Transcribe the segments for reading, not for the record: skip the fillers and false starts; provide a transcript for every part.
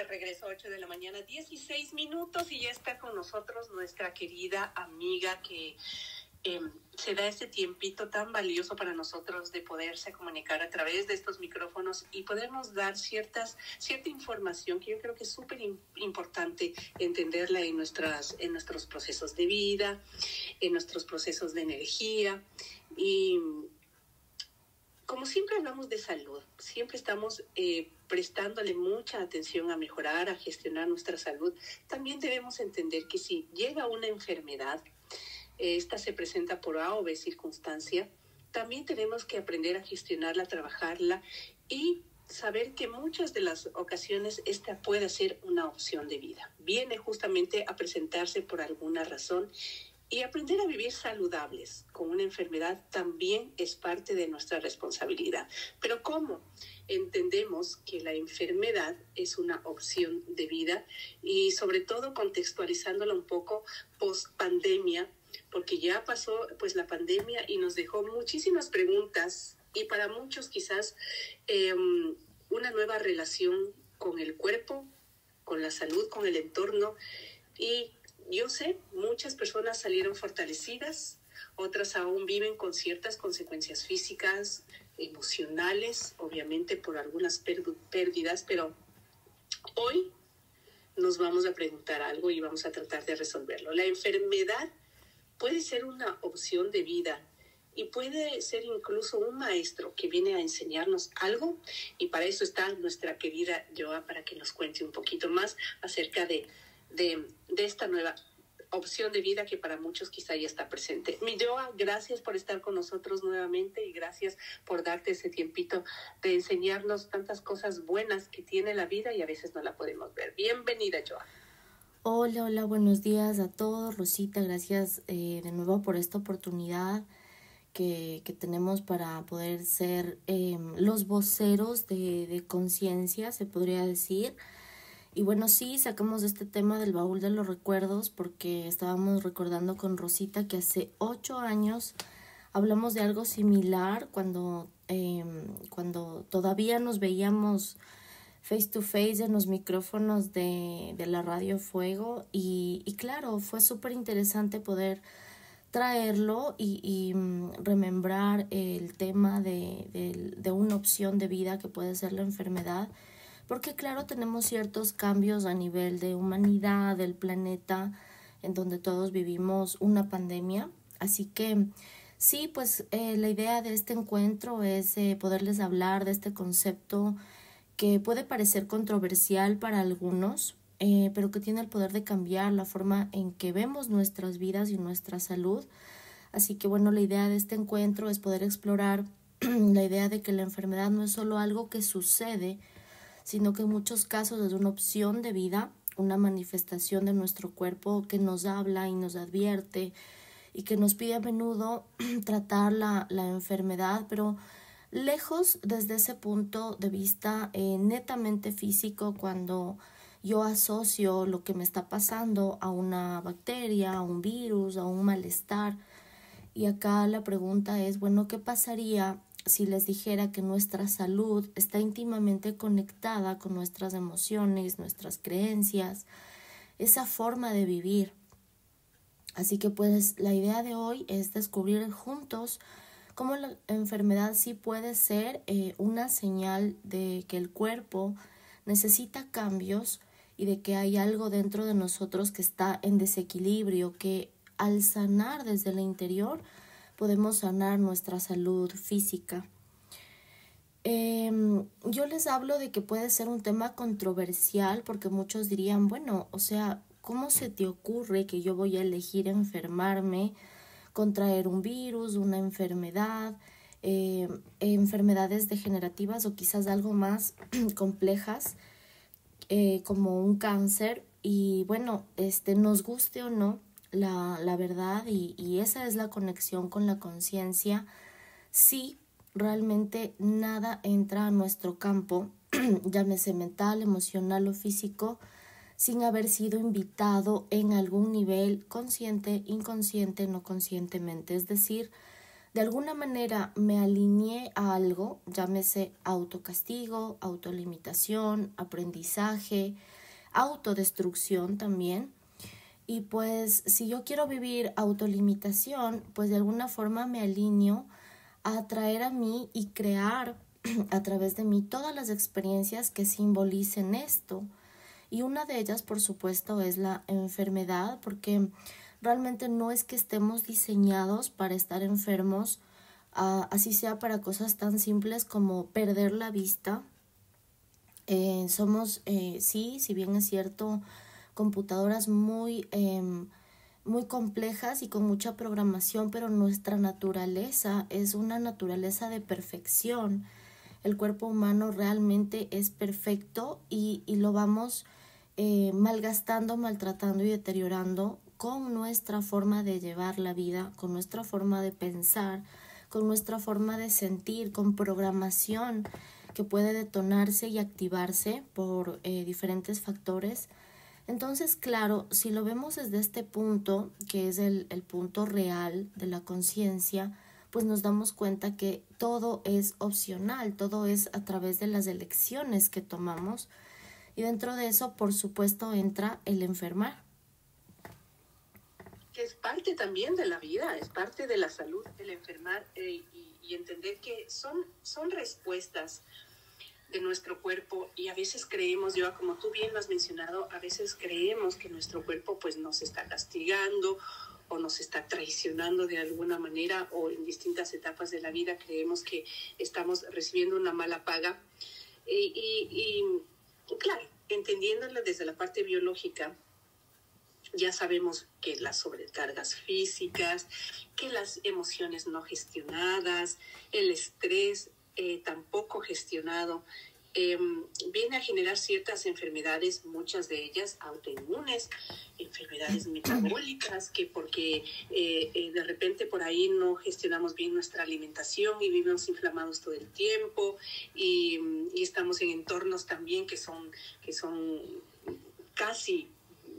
de regreso, 8 de la mañana, 16 minutos, y ya está con nosotros nuestra querida amiga que se da este tiempito tan valioso para nosotros de poderse comunicar a través de estos micrófonos y podernos dar cierta información que yo creo que es súper importante entenderla en nuestros procesos de vida, en nuestros procesos de energía. Y como siempre hablamos de salud, siempre estamos prestándole mucha atención a mejorar, a gestionar nuestra salud. También debemos entender que si llega una enfermedad, esta se presenta por A o B circunstancia, también tenemos que aprender a gestionarla, trabajarla y saber que muchas de las ocasiones esta puede ser una opción de vida. Viene justamente a presentarse por alguna razón. Y aprender a vivir saludables con una enfermedad también es parte de nuestra responsabilidad. Pero ¿cómo? Entendemos que la enfermedad es una opción de vida y sobre todo contextualizándola un poco post-pandemia, porque ya pasó pues la pandemia y nos dejó muchísimas preguntas y para muchos quizás una nueva relación con el cuerpo, con la salud, con el entorno. Y yo sé, muchas personas salieron fortalecidas, otras aún viven con ciertas consecuencias físicas, emocionales, obviamente por algunas pérdidas, pero hoy nos vamos a preguntar algo y vamos a tratar de resolverlo. La enfermedad puede ser una opción de vida y puede ser incluso un maestro que viene a enseñarnos algo, y para eso está nuestra querida Joa para que nos cuente un poquito más acerca de esta nueva opción de vida que para muchos quizá ya está presente. Mi Joa, gracias por estar con nosotros nuevamente y gracias por darte ese tiempito de enseñarnos tantas cosas buenas que tiene la vida y a veces no la podemos ver. Bienvenida, Joa. Hola, buenos días a todos. Rosita, gracias de nuevo por esta oportunidad que tenemos para poder ser los voceros de conciencia, se podría decir. Y bueno, sí, sacamos este tema del baúl de los recuerdos porque estábamos recordando con Rosita que hace 8 años hablamos de algo similar cuando todavía nos veíamos face to face en los micrófonos de la Radio Fuego y claro, fue súper interesante poder traerlo y remembrar el tema de una opción de vida que puede ser la enfermedad, porque claro, tenemos ciertos cambios a nivel de humanidad, del planeta, en donde todos vivimos una pandemia, así que sí, pues la idea de este encuentro es poderles hablar de este concepto que puede parecer controversial para algunos, pero que tiene el poder de cambiar la forma en que vemos nuestras vidas y nuestra salud. Así que bueno, la idea de este encuentro es poder explorar la idea de que la enfermedad no es solo algo que sucede, sino que en muchos casos es una opción de vida, una manifestación de nuestro cuerpo que nos habla y nos advierte y que nos pide a menudo tratar la enfermedad, pero lejos desde ese punto de vista netamente físico, cuando yo asocio lo que me está pasando a una bacteria, a un virus, a un malestar. Y acá la pregunta es, bueno, ¿qué pasaría si les dijera que nuestra salud está íntimamente conectada con nuestras emociones, nuestras creencias, esa forma de vivir? Así que pues la idea de hoy es descubrir juntos cómo la enfermedad sí puede ser una señal de que el cuerpo necesita cambios y de que hay algo dentro de nosotros que está en desequilibrio, que al sanar desde el interior podemos sanar nuestra salud física. Yo les hablo de que puede ser un tema controversial porque muchos dirían, bueno, o sea, ¿cómo se te ocurre que yo voy a elegir enfermarme, contraer un virus, una enfermedad, enfermedades degenerativas o quizás algo más complejas como un cáncer? Y bueno, nos guste o no, la verdad, y esa es la conexión con la conciencia. Sí, realmente nada entra a nuestro campo, llámese mental, emocional o físico, sin haber sido invitado en algún nivel consciente, inconsciente, no conscientemente. Es decir, de alguna manera me alineé a algo, llámese autocastigo, autolimitación, aprendizaje, autodestrucción también. Y pues si yo quiero vivir autolimitación, pues de alguna forma me alineo a atraer a mí y crear a través de mí todas las experiencias que simbolicen esto. Y una de ellas, por supuesto, es la enfermedad, porque realmente no es que estemos diseñados para estar enfermos, así sea para cosas tan simples como perder la vista. Somos, sí, si bien es cierto, computadoras muy complejas y con mucha programación, pero nuestra naturaleza es una naturaleza de perfección. El cuerpo humano realmente es perfecto y lo vamos malgastando, maltratando y deteriorando con nuestra forma de llevar la vida, con nuestra forma de pensar, con nuestra forma de sentir, con programación que puede detonarse y activarse por diferentes factores. Entonces, claro, si lo vemos desde este punto, que es el punto real de la conciencia, pues nos damos cuenta que todo es opcional, todo es a través de las elecciones que tomamos. Y dentro de eso, por supuesto, entra el enfermar. Que es parte también de la vida, es parte de la salud, el enfermar y entender que son respuestas de nuestro cuerpo y a veces creemos, yo como tú bien lo has mencionado, a veces creemos que nuestro cuerpo pues nos está castigando o nos está traicionando de alguna manera o en distintas etapas de la vida creemos que estamos recibiendo una mala paga y claro, entendiéndolo desde la parte biológica, ya sabemos que las sobrecargas físicas, que las emociones no gestionadas, el estrés tampoco gestionado, viene a generar ciertas enfermedades, muchas de ellas autoinmunes, enfermedades metabólicas, que porque de repente por ahí no gestionamos bien nuestra alimentación y vivimos inflamados todo el tiempo y estamos en entornos también que son casi,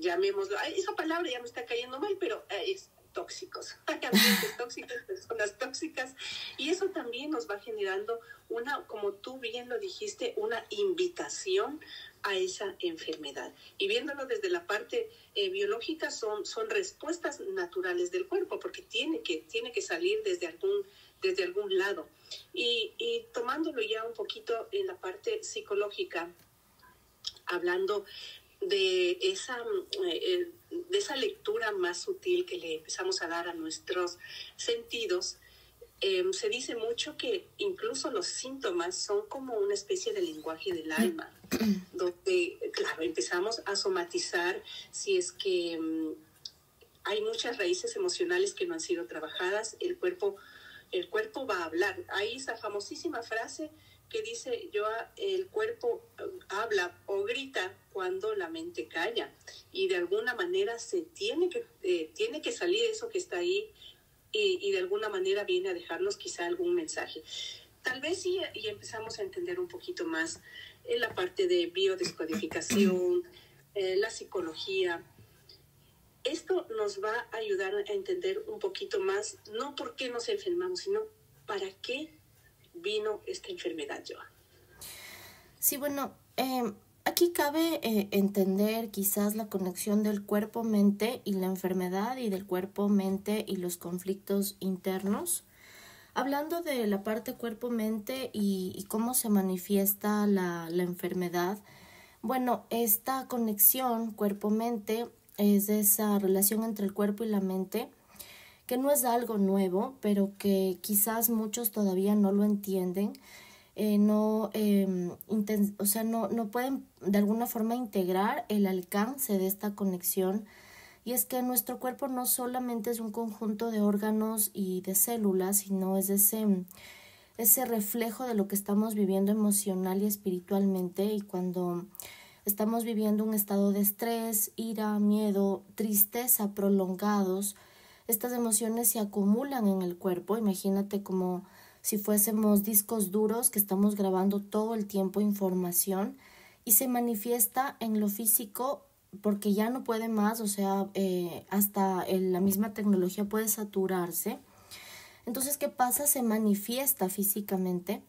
llamémoslo, esa palabra ya me está cayendo mal, pero es tóxicos, ambientes tóxicos, personas tóxicas, y eso también nos va generando una, como tú bien lo dijiste, una invitación a esa enfermedad. Y viéndolo desde la parte biológica, son respuestas naturales del cuerpo, porque tiene que salir desde algún lado. Y tomándolo ya un poquito en la parte psicológica, hablando de esa lectura más sutil que le empezamos a dar a nuestros sentidos, se dice mucho que incluso los síntomas son como una especie de lenguaje del alma, donde, claro, empezamos a somatizar si es que hay muchas raíces emocionales que no han sido trabajadas, el cuerpo va a hablar. Hay esa famosísima frase que dice, el cuerpo habla o grita cuando la mente calla. Y de alguna manera tiene que salir eso que está ahí y de alguna manera viene a dejarnos quizá algún mensaje. Tal vez y empezamos a entender un poquito más en la parte de biodescodificación, la psicología. Esto nos va a ayudar a entender un poquito más, no por qué nos enfermamos, sino para qué vino esta enfermedad, Joa. Sí, bueno, aquí cabe entender quizás la conexión del cuerpo-mente y la enfermedad y del cuerpo-mente y los conflictos internos. Hablando de la parte cuerpo-mente y cómo se manifiesta la enfermedad, bueno, esta conexión cuerpo-mente es esa relación entre el cuerpo y la mente, que no es algo nuevo, pero que quizás muchos todavía no lo entienden, no pueden de alguna forma integrar el alcance de esta conexión. Y es que nuestro cuerpo no solamente es un conjunto de órganos y de células, sino es ese reflejo de lo que estamos viviendo emocional y espiritualmente. Y cuando estamos viviendo un estado de estrés, ira, miedo, tristeza prolongados, estas emociones se acumulan en el cuerpo. Imagínate como si fuésemos discos duros que estamos grabando todo el tiempo información y se manifiesta en lo físico porque ya no puede más, o sea, hasta la misma tecnología puede saturarse. Entonces, ¿qué pasa? Se manifiesta físicamente.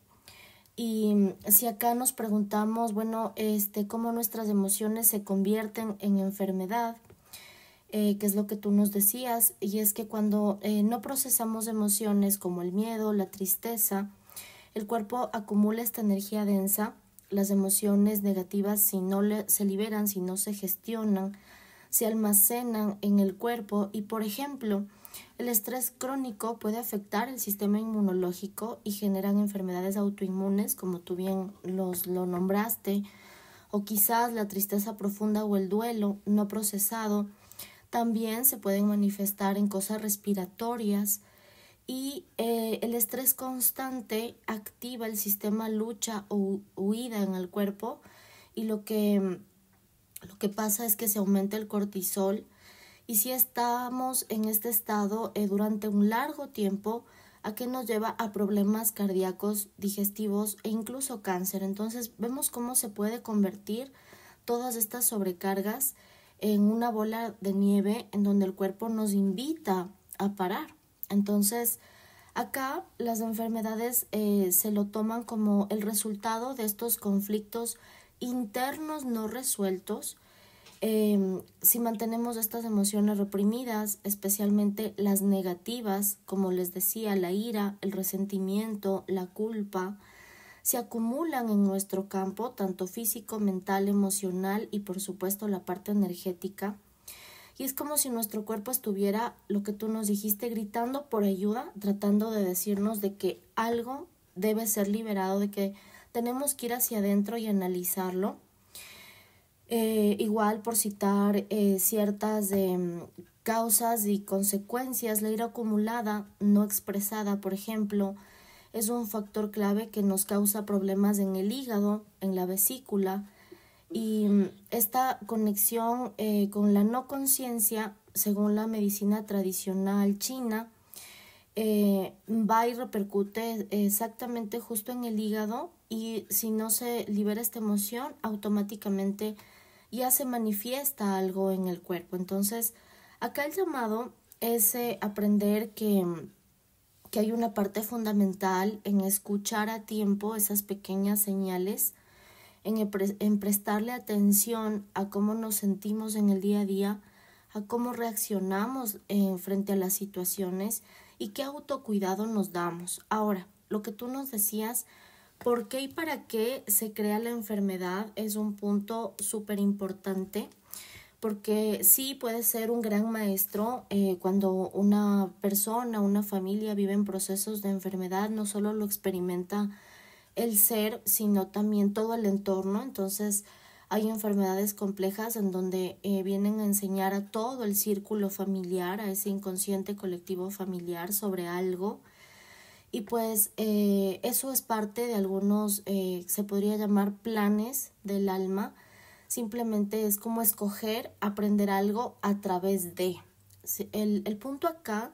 Y si acá nos preguntamos, bueno, cómo nuestras emociones se convierten en enfermedad, que es lo que tú nos decías, y es que cuando no procesamos emociones como el miedo, la tristeza, el cuerpo acumula esta energía densa. Las emociones negativas, si no se liberan, si no se gestionan, se almacenan en el cuerpo y, por ejemplo, el estrés crónico puede afectar el sistema inmunológico y generan enfermedades autoinmunes, como tú bien lo nombraste, o quizás la tristeza profunda o el duelo no procesado también se pueden manifestar en cosas respiratorias. Y el estrés constante activa el sistema lucha o huida en el cuerpo, y lo que pasa es que se aumenta el cortisol, y si estamos en este estado durante un largo tiempo, ¿a qué nos lleva? A problemas cardíacos, digestivos e incluso cáncer. Entonces vemos cómo se puede convertir todas estas sobrecargas en una bola de nieve en donde el cuerpo nos invita a parar. Entonces, acá las enfermedades se lo toman como el resultado de estos conflictos internos no resueltos. Si mantenemos estas emociones reprimidas, especialmente las negativas, como les decía, la ira, el resentimiento, la culpa, se acumulan en nuestro campo, tanto físico, mental, emocional y por supuesto la parte energética. Y es como si nuestro cuerpo estuviera, lo que tú nos dijiste, gritando por ayuda, tratando de decirnos de que algo debe ser liberado, de que tenemos que ir hacia adentro y analizarlo. Igual, por citar ciertas causas y consecuencias, la ira acumulada no expresada, por ejemplo, es un factor clave que nos causa problemas en el hígado, en la vesícula. Y esta conexión con la no conciencia, según la medicina tradicional china, va y repercute exactamente justo en el hígado, y si no se libera esta emoción, automáticamente ya se manifiesta algo en el cuerpo. Entonces, acá el llamado es aprender que hay una parte fundamental en escuchar a tiempo esas pequeñas señales, en prestarle atención a cómo nos sentimos en el día a día, a cómo reaccionamos frente a las situaciones y qué autocuidado nos damos. Ahora, lo que tú nos decías, ¿por qué y para qué se crea la enfermedad? Es un punto súper importante, porque sí puede ser un gran maestro cuando una persona, una familia vive en procesos de enfermedad, no solo lo experimenta el ser, sino también todo el entorno. Entonces hay enfermedades complejas en donde vienen a enseñar a todo el círculo familiar, a ese inconsciente colectivo familiar sobre algo. Y pues eso es parte de algunos, se podría llamar planes del alma. Simplemente es como escoger aprender algo a través de. El punto acá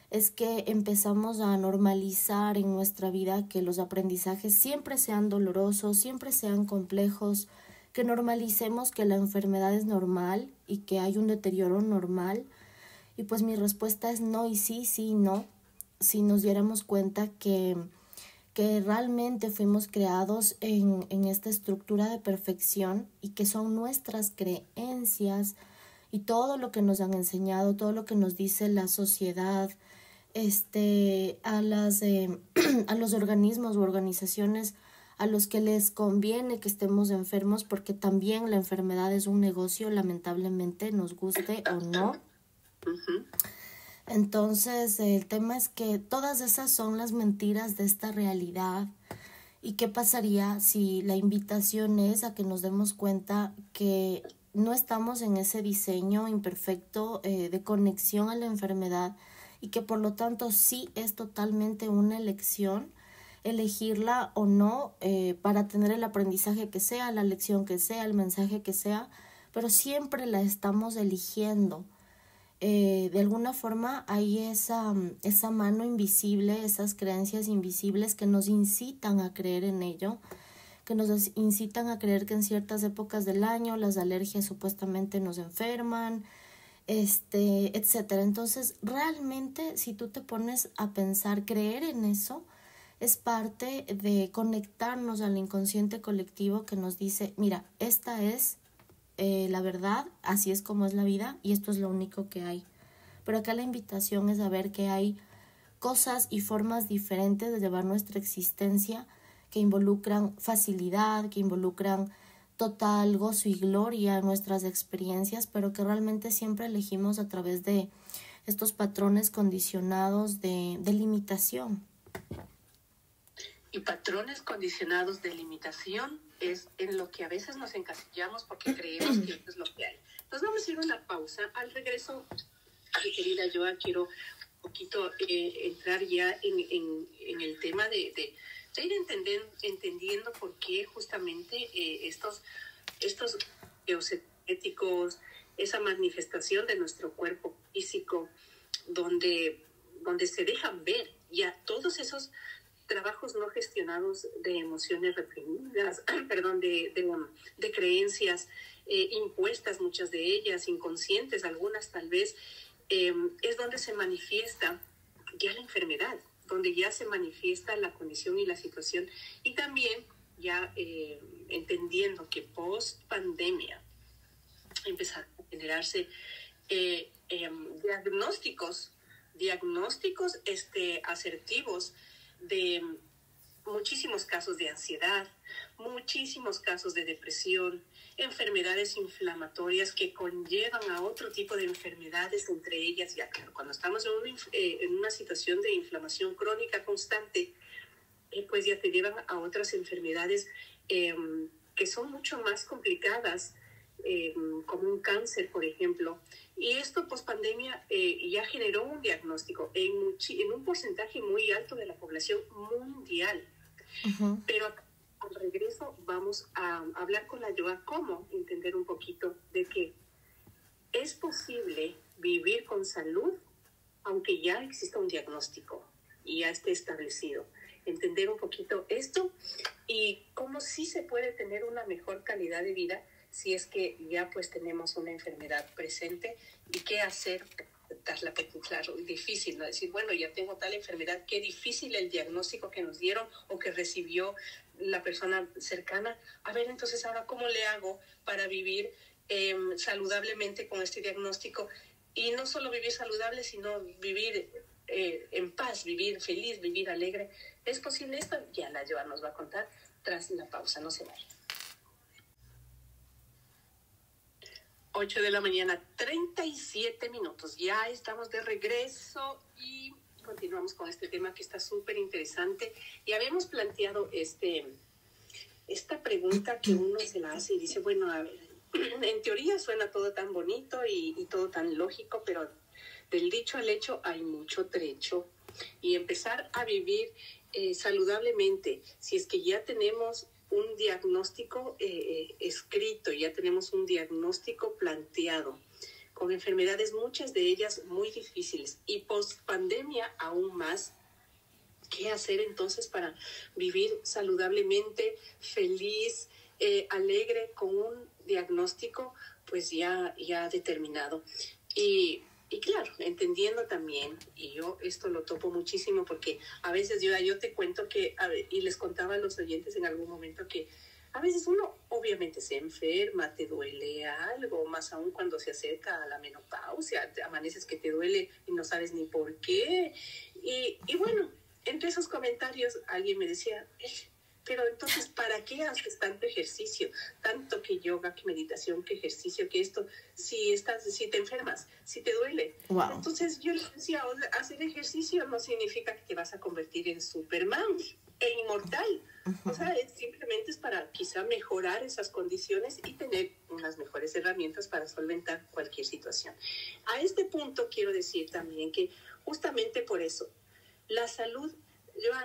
es que empezamos a normalizar en nuestra vida que los aprendizajes siempre sean dolorosos, siempre sean complejos, que normalicemos que la enfermedad es normal y que hay un deterioro normal. Y pues mi respuesta es no y sí, sí, no. Si nos diéramos cuenta que realmente fuimos creados en esta estructura de perfección, y que son nuestras creencias y todo lo que nos han enseñado, todo lo que nos dice la sociedad, a los organismos u organizaciones a los que les conviene que estemos enfermos, porque también la enfermedad es un negocio, lamentablemente, nos guste o no. Uh-huh. Entonces, el tema es que todas esas son las mentiras de esta realidad. ¿Y qué pasaría si la invitación es a que nos demos cuenta que no estamos en ese diseño imperfecto de conexión a la enfermedad, y que por lo tanto sí es totalmente una elección elegirla o no para tener el aprendizaje que sea, la lección que sea, el mensaje que sea, pero siempre la estamos eligiendo? De alguna forma hay esa mano invisible, esas creencias invisibles que nos incitan a creer en ello, que nos incitan a creer que en ciertas épocas del año las alergias supuestamente nos enferman, etcétera. Entonces, realmente, si tú te pones a pensar, creer en eso es parte de conectarnos al inconsciente colectivo que nos dice, mira, esta es la verdad, así es como es la vida y esto es lo único que hay. Pero acá la invitación es a ver que hay cosas y formas diferentes de llevar nuestra existencia que involucran facilidad, que involucran total gozo y gloria en nuestras experiencias, pero que realmente siempre elegimos a través de estos patrones condicionados de limitación. Y patrones condicionados de limitación es en lo que a veces nos encasillamos porque creemos que eso es lo que hay. Entonces vamos a ir a una pausa. Al regreso, mi querida Joa, quiero un poquito entrar ya en el tema de ir entendiendo por qué justamente estos geoéticos, esa manifestación de nuestro cuerpo físico, donde se dejan ver ya todos esos trabajos no gestionados de emociones reprimidas, perdón, de creencias impuestas, muchas de ellas inconscientes, algunas tal vez, es donde se manifiesta ya la enfermedad, donde ya se manifiesta la condición y la situación, y también ya entendiendo que post pandemia empezaron a generarse diagnósticos asertivos de muchísimos casos de ansiedad, muchísimos casos de depresión, enfermedades inflamatorias que conllevan a otro tipo de enfermedades, entre ellas, ya claro, cuando estamos en una situación de inflamación crónica constante, pues ya te llevan a otras enfermedades que son mucho más complicadas, como un cáncer, por ejemplo. Y esto post-pandemia ya generó un diagnóstico en un porcentaje muy alto de la población mundial. Uh-huh. Pero al regreso vamos a hablar con la Joa cómo entender un poquito de que es posible vivir con salud aunque ya exista un diagnóstico y ya esté establecido. Entender un poquito esto y cómo sí se puede tener una mejor calidad de vida si es que ya pues tenemos una enfermedad presente y qué hacer, darla, claro, difícil, ¿no? Decir, bueno, ya tengo tal enfermedad, qué difícil el diagnóstico que nos dieron o que recibió la persona cercana. A ver, entonces ahora, ¿cómo le hago para vivir saludablemente con este diagnóstico? Y no solo vivir saludable, sino vivir en paz, vivir feliz, vivir alegre. ¿Es posible esto? Ya la Joa nos va a contar tras la pausa, no se vaya. 8 de la mañana, 37 minutos. Ya estamos de regreso y continuamos con este tema que está súper interesante. Y habíamos planteado esta pregunta que uno se la hace y dice, bueno, a ver, en teoría suena todo tan bonito y todo tan lógico, pero del dicho al hecho hay mucho trecho. Y empezar a vivir saludablemente, si es que ya tenemos un diagnóstico escrito, ya tenemos un diagnóstico planteado, con enfermedades, muchas de ellas muy difíciles, y post pandemia aún más. ¿Qué hacer entonces para vivir saludablemente, feliz, alegre, con un diagnóstico pues ya determinado? Y claro, entendiendo también, y yo esto lo topo muchísimo porque a veces yo te cuento que, y les contaba a los oyentes en algún momento que a veces uno obviamente se enferma, te duele algo, más aún cuando se acerca a la menopausia, te amaneces que te duele y no sabes ni por qué. Y bueno, entre esos comentarios alguien me decía, pero entonces, ¿para qué haces tanto ejercicio? Tanto que yoga, que meditación, que ejercicio, que esto, si te enfermas, si te duele. Wow. Entonces yo les decía, hacer ejercicio no significa que te vas a convertir en Superman e inmortal. Uh-huh. O sea, simplemente es para quizá mejorar esas condiciones y tener unas mejores herramientas para solventar cualquier situación. A este punto quiero decir también que justamente por eso, la salud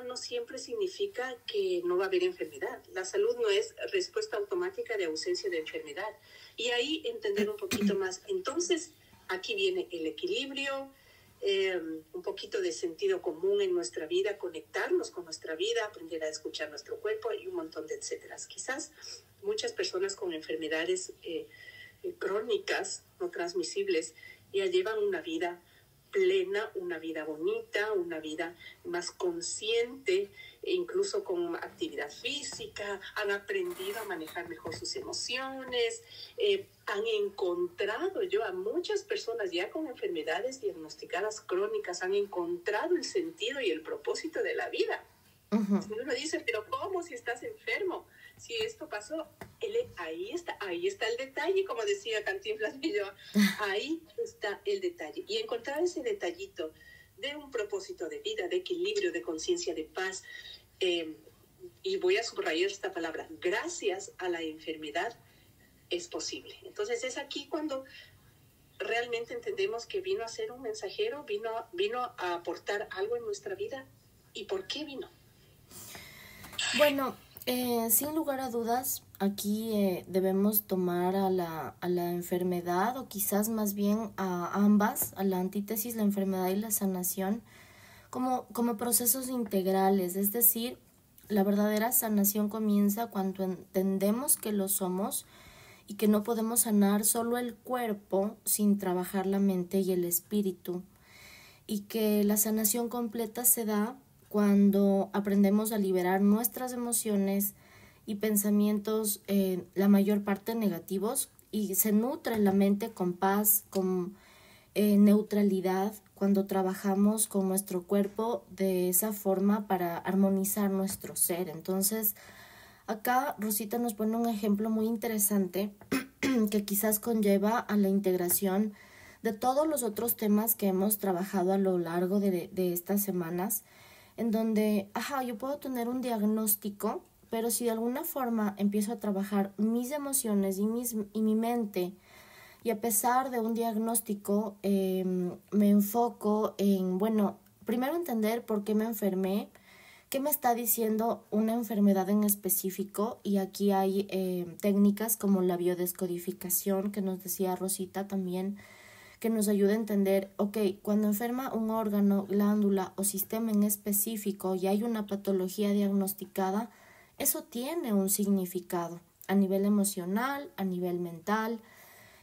no siempre significa que no va a haber enfermedad. La salud no es respuesta automática de ausencia de enfermedad. Y ahí entender un poquito más. Entonces, aquí viene el equilibrio, un poquito de sentido común en nuestra vida, conectarnos con nuestra vida, aprender a escuchar nuestro cuerpo y un montón de etcéteras. Quizás muchas personas con enfermedades crónicas, no transmisibles, ya llevan una vida plena, una vida bonita, una vida más consciente, e incluso con actividad física, han aprendido a manejar mejor sus emociones, han encontrado, yo a muchas personas ya con enfermedades diagnosticadas crónicas, han encontrado el sentido y el propósito de la vida. Uh-huh. Uno dice, pero ¿cómo si estás enfermo? Si esto pasó, ahí está el detalle, como decía Cantinflas y yo, ahí está el detalle. Y encontrar ese detallito de un propósito de vida, de equilibrio, de conciencia, de paz, y voy a subrayar esta palabra, gracias a la enfermedad es posible. Entonces es aquí cuando realmente entendemos que vino a ser un mensajero, vino a aportar algo en nuestra vida. ¿Y por qué vino? Bueno, sin lugar a dudas, aquí debemos tomar a la enfermedad, o quizás más bien a ambas, a la antítesis, la enfermedad y la sanación, como procesos integrales. Es decir, la verdadera sanación comienza cuando entendemos que lo somos y que no podemos sanar solo el cuerpo sin trabajar la mente y el espíritu, y que la sanación completa se da cuando aprendemos a liberar nuestras emociones y pensamientos, la mayor parte negativos, y se nutre la mente con paz, con neutralidad, cuando trabajamos con nuestro cuerpo de esa forma para armonizar nuestro ser. Entonces, acá Rosita nos pone un ejemplo muy interesante que quizás conlleva a la integración de todos los otros temas que hemos trabajado a lo largo de estas semanas, en donde, yo puedo tener un diagnóstico, pero si de alguna forma empiezo a trabajar mis emociones y mi mente, y a pesar de un diagnóstico, me enfoco en, primero entender por qué me enfermé, qué me está diciendo una enfermedad en específico, y aquí hay técnicas como la biodescodificación, que nos decía Rosita también, que nos ayuda a entender, cuando enferma un órgano, glándula o sistema en específico y hay una patología diagnosticada, eso tiene un significado a nivel emocional, a nivel mental.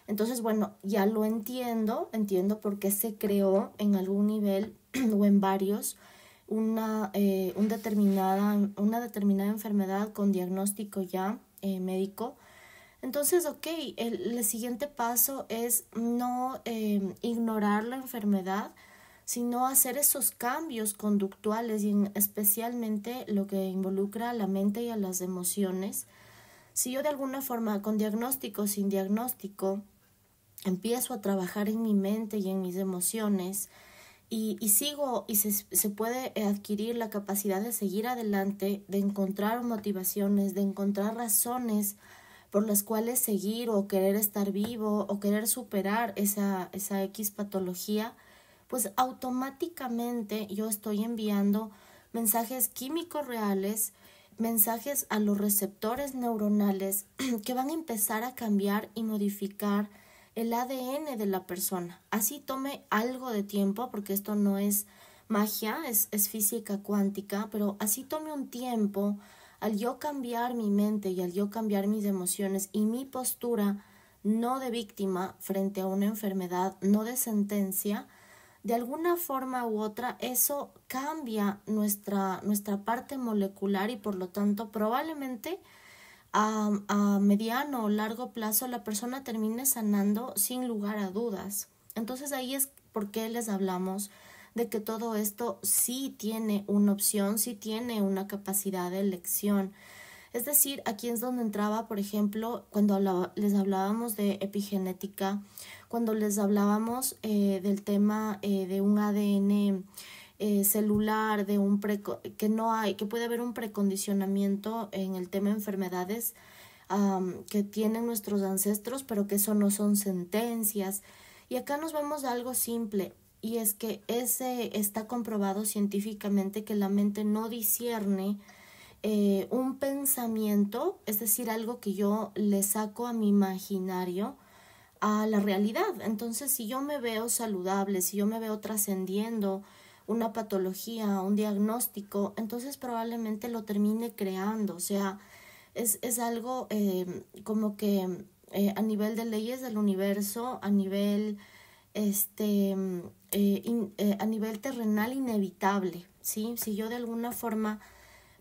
Entonces, ya lo entiendo por qué se creó en algún nivel o en varios una determinada enfermedad con diagnóstico ya médico. Entonces, el siguiente paso es no ignorar la enfermedad, sino hacer esos cambios conductuales, y especialmente lo que involucra a la mente y a las emociones. Si yo de alguna forma, con diagnóstico, sin diagnóstico, empiezo a trabajar en mi mente y en mis emociones, y sigo, y se puede adquirir la capacidad de seguir adelante, de encontrar motivaciones, de encontrar razones por las cuales seguir o querer estar vivo o querer superar esa X patología, pues automáticamente yo estoy enviando mensajes químicos reales, mensajes a los receptores neuronales que van a empezar a cambiar y modificar el ADN de la persona. Así tome algo de tiempo, porque esto no es magia, es física cuántica, pero así tome un tiempo. Al yo cambiar mi mente y al yo cambiar mis emociones y mi postura, no de víctima frente a una enfermedad, no de sentencia, de alguna forma u otra eso cambia nuestra parte molecular, y por lo tanto probablemente a mediano o largo plazo la persona termine sanando sin lugar a dudas. Entonces ahí es por qué les hablamos de que todo esto sí tiene una opción, sí tiene una capacidad de elección. Es decir, aquí es donde entraba, por ejemplo, cuando les hablábamos de epigenética, cuando les hablábamos del tema de un ADN celular, que puede haber un precondicionamiento en el tema de enfermedades que tienen nuestros ancestros, pero que eso no son sentencias. Y acá nos vamos a algo simple, y es que está comprobado científicamente que la mente no discierne un pensamiento, es decir, algo que yo le saco a mi imaginario, a la realidad. Entonces, si yo me veo saludable, si yo me veo trascendiendo una patología, un diagnóstico, entonces probablemente lo termine creando. O sea, es algo como que a nivel de leyes del universo, a nivel a nivel terrenal inevitable, ¿sí? Si yo de alguna forma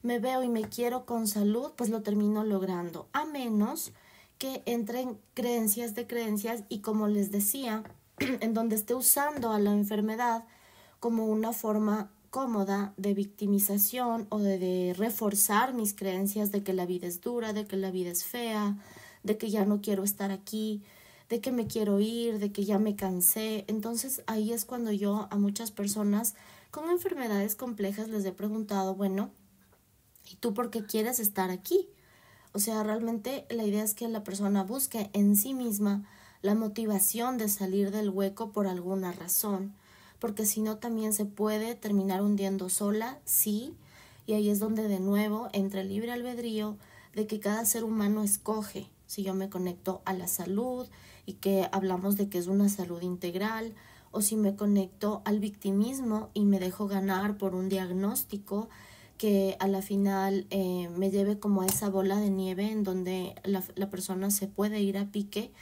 me veo y me quiero con salud, pues lo termino logrando, a menos que entren creencias de creencias y, como les decía, en donde esté usando a la enfermedad como una forma cómoda de victimización o de reforzar mis creencias de que la vida es dura, de que la vida es fea, de que ya no quiero estar aquí, de que me quiero ir, de que ya me cansé. Entonces ahí es cuando yo a muchas personas con enfermedades complejas les he preguntado, bueno, ¿y tú por qué quieres estar aquí? O sea, realmente la idea es que la persona busque en sí misma la motivación de salir del hueco por alguna razón, porque si no también se puede terminar hundiendo sola, sí, y ahí es donde de nuevo entra el libre albedrío de que cada ser humano escoge si yo me conecto a la salud y que hablamos de que es una salud integral, o si me conecto al victimismo y me dejo ganar por un diagnóstico que a la final me lleve como a esa bola de nieve en donde la persona se puede ir a pique.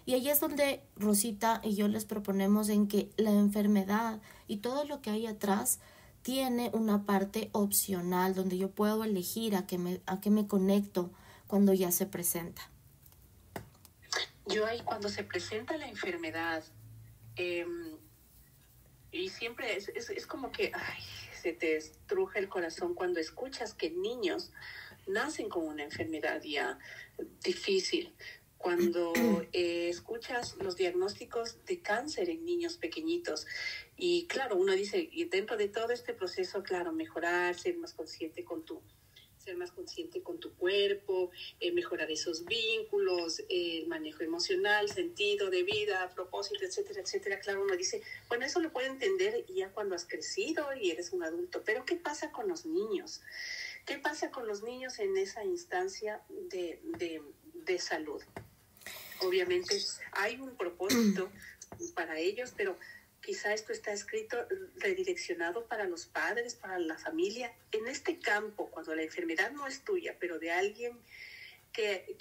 Y ahí es donde Rosita y yo les proponemos en que la enfermedad y todo lo que hay atrás tiene una parte opcional donde yo puedo elegir a qué me conecto cuando ya se presenta. Yo ahí cuando se presenta la enfermedad, y siempre es como que se te estruja el corazón cuando escuchas que niños nacen con una enfermedad ya difícil. Cuando escuchas los diagnósticos de cáncer en niños pequeñitos, y claro, uno dice, y dentro de todo este proceso, claro, mejorar, ser más consciente con tu cuerpo, mejorar esos vínculos, el manejo emocional, sentido de vida, propósito, etcétera, etcétera. Claro, uno dice, bueno, eso lo puedo entender ya cuando has crecido y eres un adulto, pero ¿qué pasa con los niños? ¿Qué pasa con los niños en esa instancia de salud? Obviamente hay un propósito para ellos, pero quizá esto está escrito, redireccionado para los padres, para la familia. En este campo, cuando la enfermedad no es tuya, pero de alguien que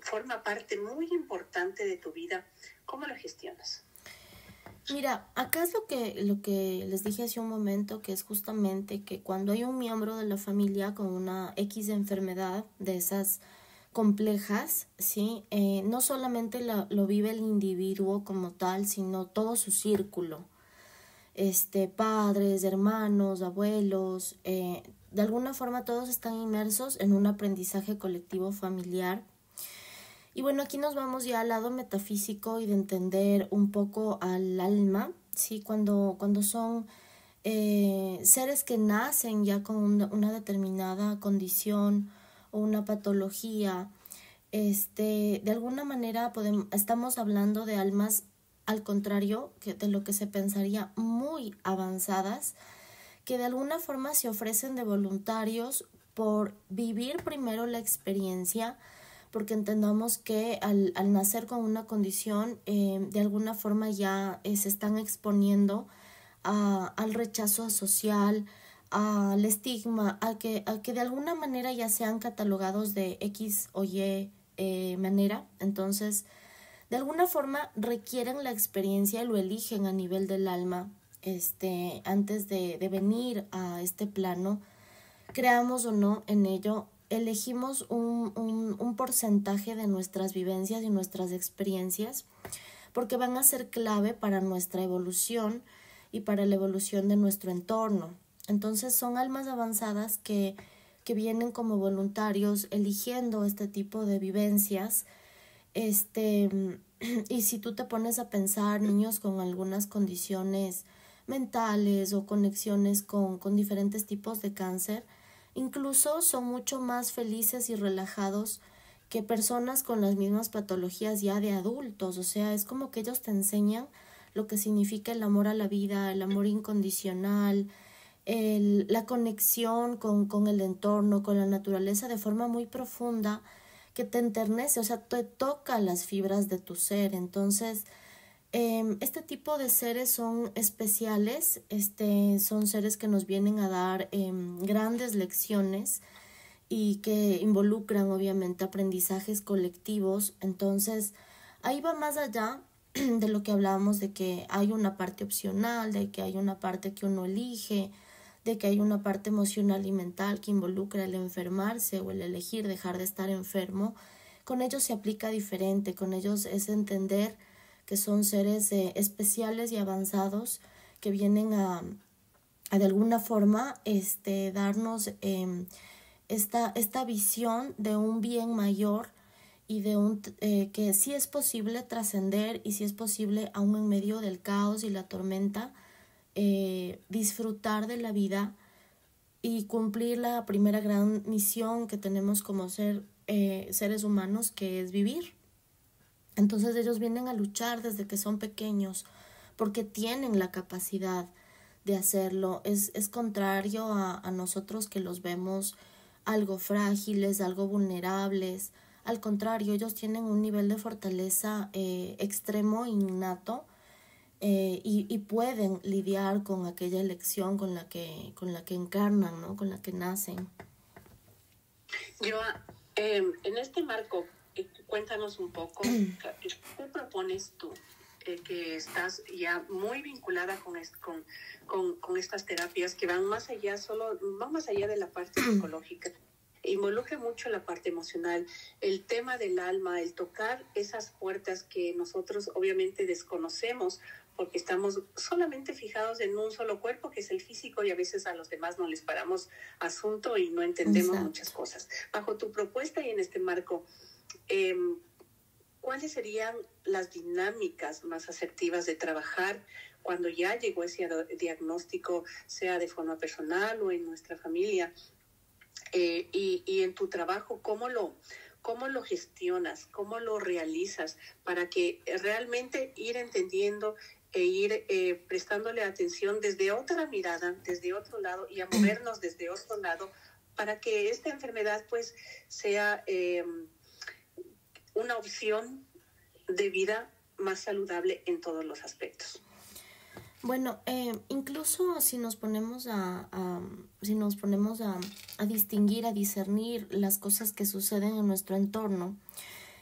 forma parte muy importante de tu vida, ¿cómo lo gestionas? Mira, acá es lo que les dije hace un momento, que es justamente que cuando hay un miembro de la familia con una X enfermedad de esas complejas, ¿sí? No solamente lo vive el individuo como tal, sino todo su círculo, padres, hermanos, abuelos, de alguna forma todos están inmersos en un aprendizaje colectivo familiar. Y bueno, aquí nos vamos ya al lado metafísico y de entender un poco al alma, ¿sí? Cuando son seres que nacen ya con una determinada condición o una patología, de alguna manera estamos hablando de almas, al contrario de lo que se pensaría, muy avanzadas, que de alguna forma se ofrecen de voluntarios por vivir primero la experiencia, porque entendamos que al nacer con una condición, de alguna forma ya se están exponiendo al rechazo social, al estigma, a que de alguna manera ya sean catalogados de X o Y manera. Entonces, de alguna forma requieren la experiencia y lo eligen a nivel del alma, antes de venir a este plano, creamos o no en ello, elegimos un porcentaje de nuestras vivencias y nuestras experiencias, porque van a ser clave para nuestra evolución y para la evolución de nuestro entorno. Entonces son almas avanzadas que vienen como voluntarios eligiendo este tipo de vivencias. Y si tú te pones a pensar, niños con algunas condiciones mentales o conexiones con diferentes tipos de cáncer, incluso son mucho más felices y relajados que personas con las mismas patologías ya de adultos. O sea, es como que ellos te enseñan lo que significa el amor a la vida, el amor incondicional, la conexión con el entorno, con la naturaleza de forma muy profunda, que te enternece, o sea, te toca las fibras de tu ser. Entonces, este tipo de seres son especiales, son seres que nos vienen a dar grandes lecciones y que involucran obviamente aprendizajes colectivos. Entonces, ahí va más allá de lo que hablábamos de que hay una parte opcional, de que hay una parte que uno elige, de que hay una parte emocional y mental que involucra el enfermarse o el elegir dejar de estar enfermo, con ellos se aplica diferente, con ellos es entender que son seres especiales y avanzados que vienen a de alguna forma darnos esta visión de un bien mayor y de que sí es posible trascender y sí es posible aún en medio del caos y la tormenta disfrutar de la vida y cumplir la primera gran misión que tenemos como seres humanos, que es vivir. Entonces ellos vienen a luchar desde que son pequeños porque tienen la capacidad de hacerlo. Es contrario a nosotros, que los vemos algo frágiles, algo vulnerables. Al contrario, ellos tienen un nivel de fortaleza extremo, innato, y pueden lidiar con aquella elección con la que encarnan, ¿no? Con la que nacen. Joa, en este marco, cuéntanos un poco, ¿qué propones tú? Que estás ya muy vinculada con estas terapias que van más allá de la parte psicológica, involucra mucho la parte emocional, el tema del alma, el tocar esas puertas que nosotros obviamente desconocemos porque estamos solamente fijados en un solo cuerpo, que es el físico, y a veces a los demás no les paramos asunto y no entendemos muchas cosas. Bajo tu propuesta y en este marco, ¿cuáles serían las dinámicas más asertivas de trabajar cuando ya llegó ese diagnóstico, sea de forma personal o en nuestra familia? Y en tu trabajo, ¿cómo lo gestionas? ¿Cómo lo realizas para que realmente ir entendiendo e ir prestándole atención desde otra mirada, desde otro lado, y a movernos desde otro lado para que esta enfermedad pues sea una opción de vida más saludable en todos los aspectos? Bueno, incluso si nos ponemos a distinguir, a discernir las cosas que suceden en nuestro entorno,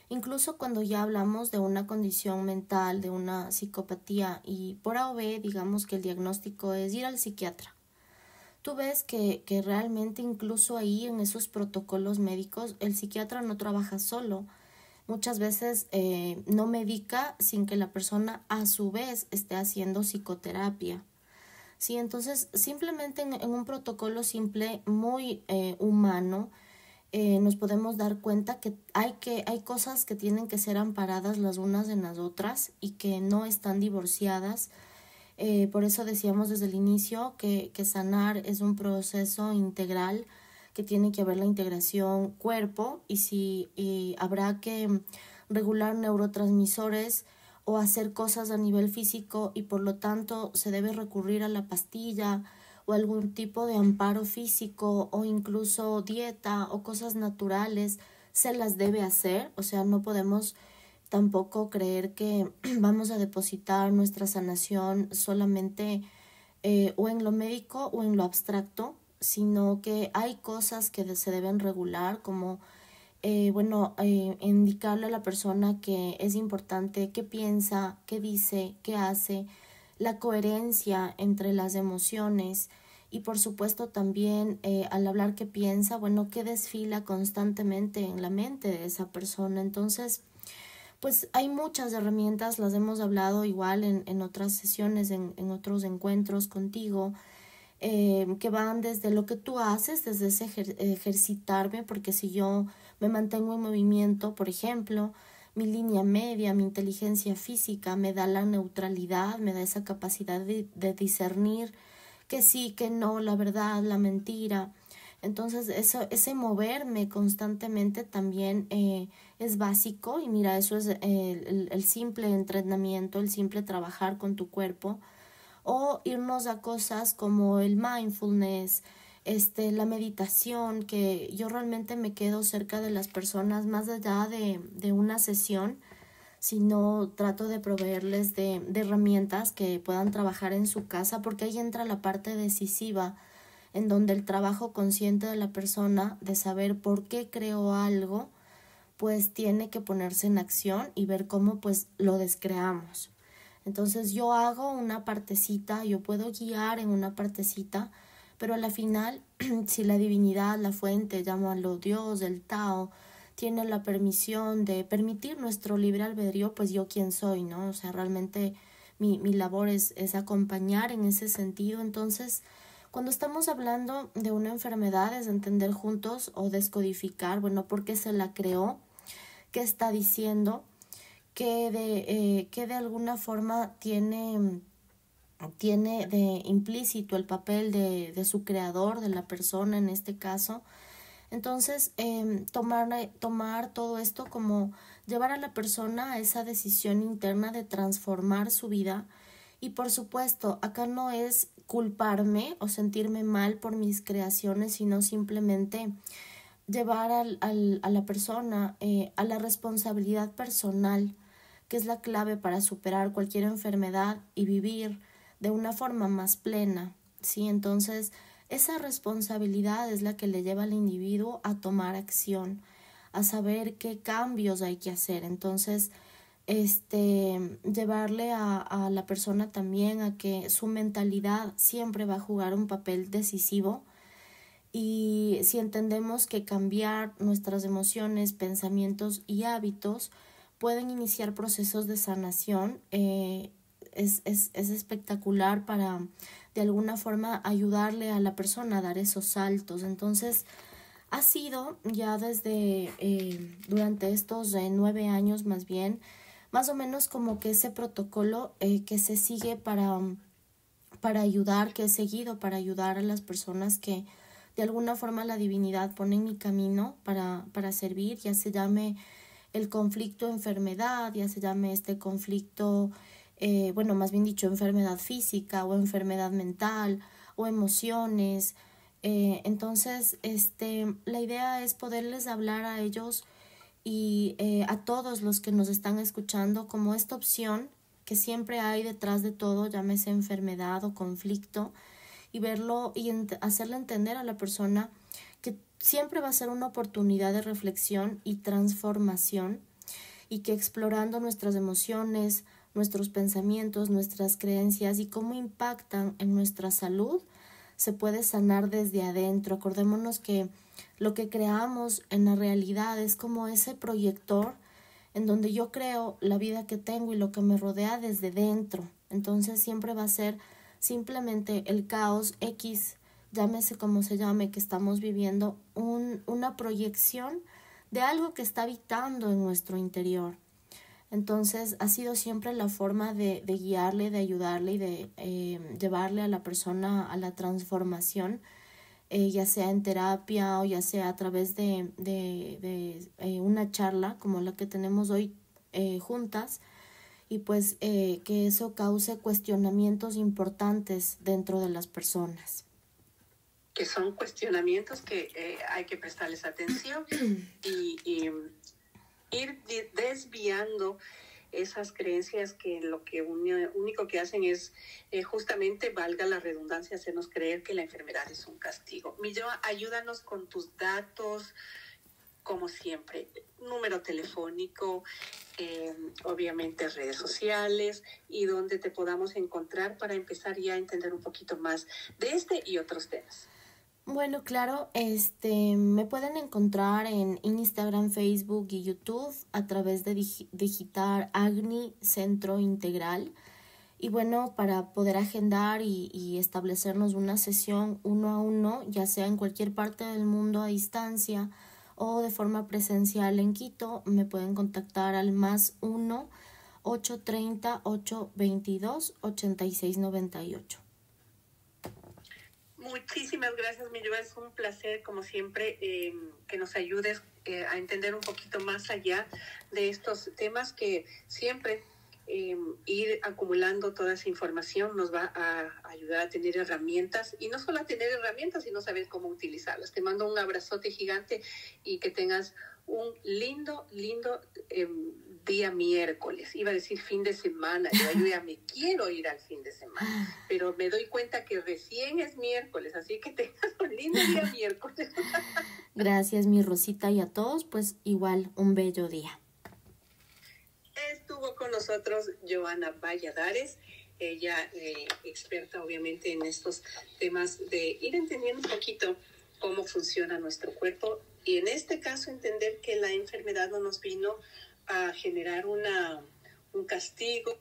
incluso cuando ya hablamos de una condición mental, de una psicopatía, y por A o B, digamos que el diagnóstico es ir al psiquiatra. Tú ves que realmente incluso ahí en esos protocolos médicos el psiquiatra no trabaja solo. Muchas veces no medica sin que la persona a su vez esté haciendo psicoterapia. Sí, entonces simplemente en un protocolo simple, muy humano, nos podemos dar cuenta que hay cosas que tienen que ser amparadas las unas en las otras y que no están divorciadas. Por eso decíamos desde el inicio que sanar es un proceso integral, que tiene que haber la integración cuerpo y habrá que regular neurotransmisores o hacer cosas a nivel físico, y por lo tanto se debe recurrir a la pastilla o algún tipo de amparo físico o incluso dieta o cosas naturales. Se las debe hacer, o sea, no podemos tampoco creer que vamos a depositar nuestra sanación solamente o en lo médico o en lo abstracto, sino que hay cosas que se deben regular, como indicarle a la persona que es importante qué piensa, qué dice, qué hace, la coherencia entre las emociones, y por supuesto también al hablar qué piensa, bueno, qué desfila constantemente en la mente de esa persona. Entonces, pues hay muchas herramientas, las hemos hablado igual en otras sesiones, en otros encuentros contigo, que van desde lo que tú haces, desde ese ejercitarme, porque si yo me mantengo en movimiento, por ejemplo, mi línea media, mi inteligencia física me da la neutralidad, me da esa capacidad de discernir que sí, que no, la verdad, la mentira. Entonces ese moverme constantemente también es básico, y mira, eso es el simple entrenamiento, el simple trabajar con tu cuerpo, o irnos a cosas como el mindfulness, la meditación, que yo realmente me quedo cerca de las personas más allá de una sesión, sino trato de proveerles de herramientas que puedan trabajar en su casa, porque ahí entra la parte decisiva, en donde el trabajo consciente de la persona, de saber por qué creo algo, pues tiene que ponerse en acción y ver cómo pues lo descreamos. Entonces yo hago una partecita, yo puedo guiar en una partecita, pero a la final, si la divinidad, la fuente, llámalo Dios, el Tao, tiene la permisión de permitir nuestro libre albedrío, pues yo quién soy, ¿no? O sea, realmente mi labor es acompañar en ese sentido. Entonces, cuando estamos hablando de una enfermedad, es entender juntos o descodificar, bueno, por qué se la creó, qué está diciendo, que de alguna forma tiene de implícito el papel de su creador, de la persona en este caso. Entonces, tomar todo esto como llevar a la persona a esa decisión interna de transformar su vida. Y por supuesto, acá no es culparme o sentirme mal por mis creaciones, sino simplemente llevar a la persona a la responsabilidad personal, que es la clave para superar cualquier enfermedad y vivir de una forma más plena, ¿sí? Entonces, esa responsabilidad es la que le lleva al individuo a tomar acción, a saber qué cambios hay que hacer. Entonces, llevarle a la persona también a que su mentalidad siempre va a jugar un papel decisivo. Y si entendemos que cambiar nuestras emociones, pensamientos y hábitos pueden iniciar procesos de sanación, es espectacular para de alguna forma ayudarle a la persona a dar esos saltos. Entonces, ha sido ya desde durante estos 9 años más o menos como que ese protocolo que se sigue para ayudar, que he seguido para ayudar a las personas que de alguna forma la divinidad pone en mi camino para servir, ya se llame el conflicto enfermedad, ya se llame este conflicto, más bien dicho, enfermedad física o enfermedad mental o emociones. Entonces, la idea es poderles hablar a ellos y a todos los que nos están escuchando como esta opción que siempre hay detrás de todo, llámese enfermedad o conflicto, y verlo y hacerle entender a la persona que siempre va a ser una oportunidad de reflexión y transformación, y que explorando nuestras emociones, nuestros pensamientos, nuestras creencias y cómo impactan en nuestra salud, se puede sanar desde adentro. Acordémonos que lo que creamos en la realidad es como ese proyector en donde yo creo la vida que tengo y lo que me rodea desde dentro. Entonces siempre va a ser simplemente el caos X, llámese como se llame, que estamos viviendo, una proyección de algo que está habitando en nuestro interior. Entonces ha sido siempre la forma de guiarle, de ayudarle y de llevarle a la persona a la transformación, ya sea en terapia o ya sea a través de una charla como la que tenemos hoy juntas, y pues que eso cause cuestionamientos importantes dentro de las personas. Que son cuestionamientos que hay que prestarles atención y ir desviando esas creencias que lo que único que hacen es justamente, valga la redundancia, hacernos creer que la enfermedad es un castigo. Milloa, ayúdanos con tus datos, como siempre, número telefónico, obviamente redes sociales, y donde te podamos encontrar para empezar ya a entender un poquito más de este y otros temas. Bueno, claro, me pueden encontrar en Instagram, Facebook y YouTube a través de digitar Agni Centro Integral. Y bueno, para poder agendar y establecernos una sesión 1 a 1, ya sea en cualquier parte del mundo a distancia o de forma presencial en Quito, me pueden contactar al +1 830 822 8698. Muchísimas gracias, Milloa. Es un placer, como siempre, que nos ayudes a entender un poquito más allá de estos temas, que siempre ir acumulando toda esa información nos va a ayudar a tener herramientas, y no solo a tener herramientas, sino saber cómo utilizarlas. Te mando un abrazote gigante y que tengas un lindo día miércoles. Iba a decir fin de semana, yo ya me quiero ir al fin de semana, pero me doy cuenta que recién es miércoles, así que tengas un lindo día miércoles. Gracias, mi Rosita, y a todos, pues igual un bello día. Estuvo con nosotros Joana Valladares, ella experta obviamente en estos temas de ir entendiendo un poquito cómo funciona nuestro cuerpo y en este caso entender que la enfermedad no nos vino a generar un castigo